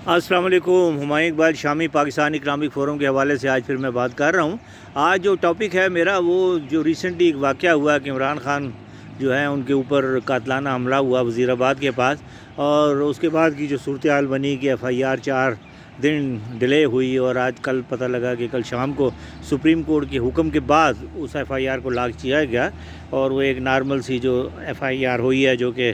السلام علیکم. ہمایوں اقبال شامی پاکستان اکنامک فورم کے حوالے سے آج پھر میں بات کر رہا ہوں. آج جو ٹاپک ہے میرا وہ جو ریسنٹلی ایک واقعہ ہوا کہ عمران خان جو ہے ان کے اوپر قاتلانہ حملہ ہوا وزیر آباد کے پاس، اور اس کے بعد کی جو صورتحال بنی کہ ایف آئی آر 4 دن ڈیلے ہوئی، اور آج کل پتہ لگا کہ کل شام کو سپریم کورٹ کے حکم کے بعد اس ایف آئی آر کو لاگ کیا گیا، اور وہ ایک نارمل سی جو ایف آئی آر ہوئی ہے جو کہ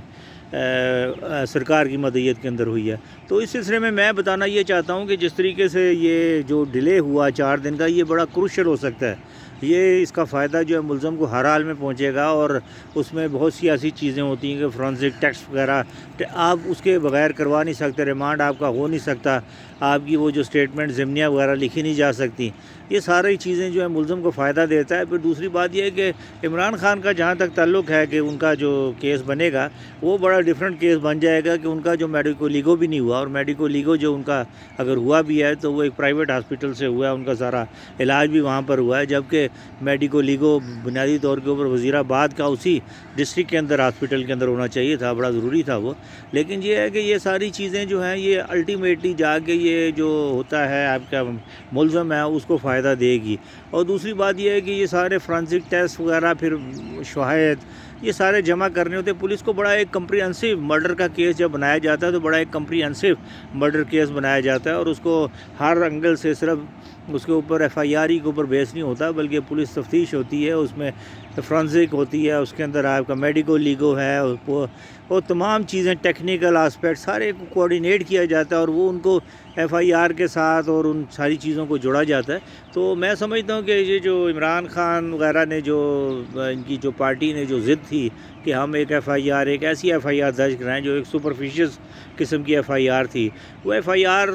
سرکار کی مدعیت کے اندر ہوئی ہے. تو اس سلسلے میں بتانا یہ چاہتا ہوں کہ جس طریقے سے یہ جو ڈیلے ہوا 4 دن کا، یہ بڑا کروشل ہو سکتا ہے. یہ اس کا فائدہ جو ہے ملزم کو ہر حال میں پہنچے گا، اور اس میں بہت سی ایسی چیزیں ہوتی ہیں کہ فرانسک ٹیکس وغیرہ آپ اس کے بغیر کروا نہیں سکتے، ریمانڈ آپ کا ہو نہیں سکتا، آپ کی وہ جو اسٹیٹمنٹ ضمنیہ وغیرہ لکھی نہیں جا سکتی. یہ ساری چیزیں جو ہے ملزم کو فائدہ دیتا ہے. پھر دوسری بات یہ ہے کہ عمران خان کا جہاں تک تعلق ہے کہ ان کا جو کیس بنے گا وہ بڑا ڈیفرنٹ کیس بن جائے گا، کہ ان کا جو میڈیکو لیگو بھی نہیں ہوا، اور میڈیکو لیگو جو ان کا اگر ہوا بھی ہے تو وہ ایک پرائیویٹ ہاسپٹل سے ہوا ہے، ان کا سارا علاج بھی وہاں پر ہوا ہے، جبکہ میڈیکو لیگو بنیادی طور کے اوپر وزیر آباد کا اسی ڈسٹرکٹ کے اندر ہاسپٹل کے اندر ہونا چاہیے تھا، بڑا ضروری تھا وہ. لیکن یہ ہے کہ یہ ساری چیزیں جو ہیں یہ الٹیمیٹلی جا کے یہ جو ہوتا ہے آپ کا ملزم ہے اس کو فائدہ دے گی. اور دوسری بات یہ ہے کہ یہ سارے فرانسک ٹیسٹ وغیرہ پھر شواہد یہ سارے جمع کرنے ہوتے ہیں. پولیس کو بڑا ایک کمپریہنسو مرڈر کا کیس جب بنایا جاتا ہے تو بڑا ایک کمپریہنسو مرڈر کیس بنایا جاتا ہے، اور اس کو ہر اینگل سے صرف اس کے اوپر ایف آئی آر کے اوپر بیس نہیں ہوتا، بلکہ پولیس تفتیش ہوتی ہے، اس میں فرانسک ہوتی ہے، اس کے اندر آپ کا میڈیکو لیگو ہے، اور تمام چیزیں ٹیکنیکل آسپیکٹ سارے کو کوآرڈینیٹ کیا جاتا ہے، اور وہ ان کو ایف آئی آر کے ساتھ اور ان ساری چیزوں کو جوڑا جاتا ہے. تو میں سمجھتا ہوں کہ یہ جو عمران خان وغیرہ نے جو ان کی جو پارٹی نے جو ضد تھی کہ ہم ایک ایف آئی آر ایک ایسی ایف آئی آر درج کرائیں جو ایک سپرفیشیس قسم کی ایف آئی آر تھی، وہ ایف آئی آر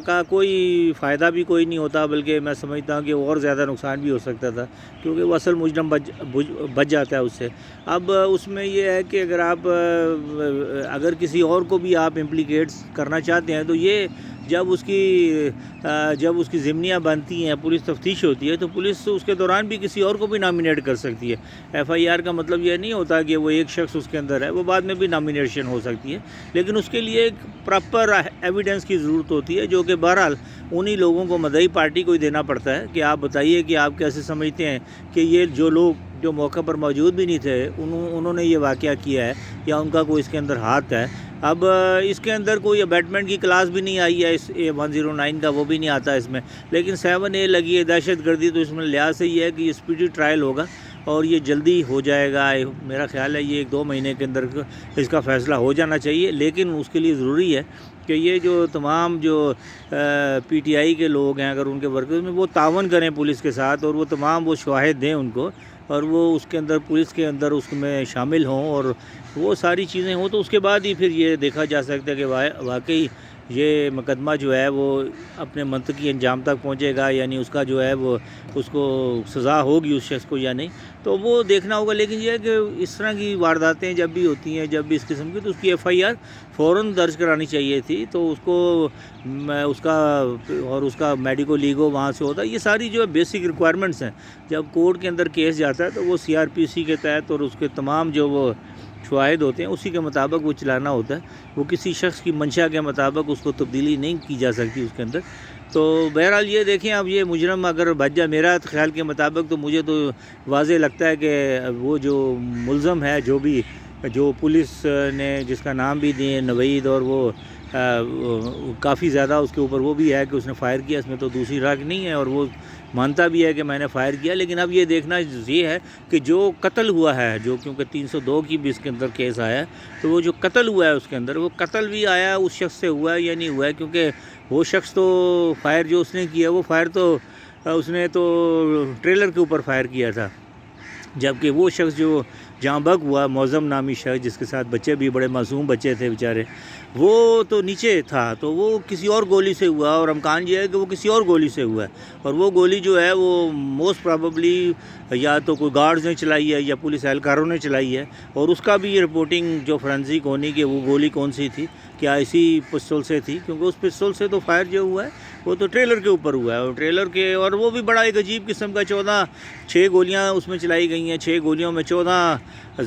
کا کوئی فائدہ بھی کوئی نہیں ہوتا، بلکہ میں سمجھتا ہوں کہ اور زیادہ نقصان بھی ہو سکتا تھا، کیونکہ وہ اصل مجرم بچ جاتا ہے اس سے. اب اس میں یہ ہے کہ اگر کسی اور کو بھی آپ امپلیکیٹ کرنا چاہتے ہیں تو یہ جب اس کی ضمنیاں بنتی ہیں، پولیس تفتیش ہوتی ہے، تو پولیس اس کے دوران بھی کسی اور کو بھی نامینیٹ کر سکتی ہے. ایف آئی آر کا مطلب یہ نہیں ہوتا کہ وہ ایک شخص اس کے اندر ہے، وہ بعد میں بھی نامینیشن ہو سکتی ہے، لیکن اس کے لیے ایک پراپر ایویڈنس کی ضرورت ہوتی ہے، جو کہ بہرحال انہی لوگوں کو مدعی پارٹی کو ہی دینا پڑتا ہے کہ آپ بتائیے کہ آپ کیسے سمجھتے ہیں کہ یہ جو لوگ جو موقع پر موجود بھی نہیں تھے انہوں نے یہ واقعہ کیا ہے، یا ان کا کوئی اس کے اندر ہاتھ ہے. اب اس کے اندر کوئی ابیٹمنٹ کی کلاس بھی نہیں آئی ہے، اس 109 کا وہ بھی نہیں آتا اس میں، لیکن 7A لگی ہے دہشت گردی، تو اس میں لحاظ سے یہ ہے کہ یہ اسپیڈی ٹرائل ہوگا اور یہ جلدی ہو جائے گا. میرا خیال ہے یہ 1-2 مہینے کے اندر اس کا فیصلہ ہو جانا چاہیے، لیکن اس کے لیے ضروری ہے کہ یہ جو تمام جو پی ٹی آئی کے لوگ ہیں اگر ان کے ورکرز میں وہ تعاون کریں پولیس کے ساتھ، اور وہ تمام وہ شواہد دیں ان کو، اور وہ اس کے اندر پولیس کے اندر اس میں شامل ہوں، اور وہ ساری چیزیں ہوں، تو اس کے بعد ہی پھر یہ دیکھا جا سکتا ہے کہ واقعی یہ مقدمہ جو ہے وہ اپنے منطقی انجام تک پہنچے گا، یعنی اس کا جو ہے وہ اس کو سزا ہوگی اس شخص کو یا نہیں، تو وہ دیکھنا ہوگا. لیکن یہ ہے کہ اس طرح کی وارداتیں جب بھی ہوتی ہیں، جب بھی اس قسم کی، تو اس کی ایف آئی آر فوراً درج کرانی چاہیے تھی، تو اس کو اس کا میڈیکو لیگو وہاں سے ہوتا ہے. یہ ساری جو بیسک ریکوائرمنٹس ہیں، جب کورٹ کے اندر کیس جاتا ہے تو وہ سی آر پی سی کے تحت اور اس کے تمام جو وہ شواہد ہوتے ہیں اسی کے مطابق وہ چلانا ہوتا ہے. وہ کسی شخص کی منشا کے مطابق اس کو تبدیلی نہیں کی جا سکتی اس کے اندر. تو بہرحال یہ دیکھیں، اب یہ مجرم اگر بچ جائے میرا خیال کے مطابق، تو مجھے تو واضح لگتا ہے کہ وہ جو ملزم ہے جو پولیس نے جس کا نام بھی دیے نوید، اور وہ کافی زیادہ اس کے اوپر وہ بھی ہے کہ اس نے فائر کیا، اس میں تو دوسری راہ نہیں ہے، اور وہ مانتا بھی ہے کہ میں نے فائر کیا. لیکن اب یہ دیکھنا یہ ہے کہ جو قتل ہوا ہے، جو کیونکہ 302 کی بھی اس کے اندر کیس آیا ہے، تو وہ جو قتل ہوا ہے اس کے اندر، وہ قتل بھی آیا اس شخص سے ہوا ہے یا نہیں ہوا ہے، کیونکہ وہ شخص تو فائر جو اس نے کیا وہ فائر تو اس نے تو ٹریلر کے اوپر فائر کیا تھا، جبکہ وہ شخص جو جہاں بگ ہوا معظم نامی شخص جس کے ساتھ بچے بھی بڑے معصوم بچے تھے بیچارے، وہ تو نیچے تھا، تو وہ کسی اور گولی سے ہوا، اور امکان یہ ہے کہ وہ کسی اور گولی سے ہوا ہے، اور وہ گولی جو ہے وہ موسٹ پرابیبلی یا تو کوئی گارڈز نے چلائی ہے یا پولیس اہلکاروں نے چلائی ہے. اور اس کا بھی یہ رپورٹنگ جو فرینزک ہونی کہ وہ گولی کون سی تھی، کیا اسی پستول سے تھی، کیونکہ اس پستول سے تو فائر جو ہوا ہے وہ تو ٹریلر کے اوپر ہوا ہے، اور ٹریلر کے، اور وہ بھی بڑا ایک عجیب قسم کا 6 گولیاں اس میں چلائی گئی ہیں، 6 گولیوں میں 14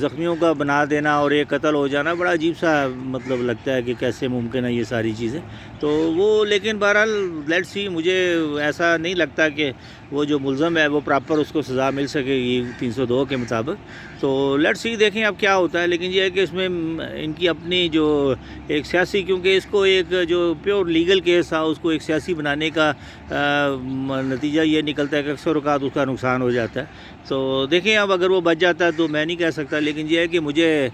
زخمیوں کا بنا دینا اور ایک قتل ہو جانا، بڑا عجیب سا مطلب لگتا ہے کہ کیسے ممکن ہے یہ ساری چیزیں. تو وہ لیکن بہرحال لیٹس سی، مجھے ایسا نہیں لگتا کہ وہ جو ملزم ہے وہ پراپر اس کو سزا مل سکے گی 302 کے مطابق. تو لیٹس سی دیکھیں اب کیا ہوتا ہے. لیکن یہ ہے کہ اس میں ان کی اپنی جو ایک سیاسی، کیونکہ اس کو ایک جو پیور لیگل کیس تھا اس کو ایک سیاسی بنانے کا نتیجہ یہ نکلتا ہے کہ اکثر اوقات اس کا نقصان ہو جاتا ہے. تو دیکھیں اب اگر وہ بچ جاتا ہے تو میں نہیں کہہ سکتا، لیکن یہ ہے کہ مجھے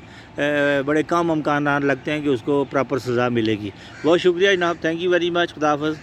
بڑے کم امکانات لگتے ہیں کہ اس کو پراپر سزا ملے گی. بہت شکریہ جناب، تھینک یو ویری مچ. خدا حافظ.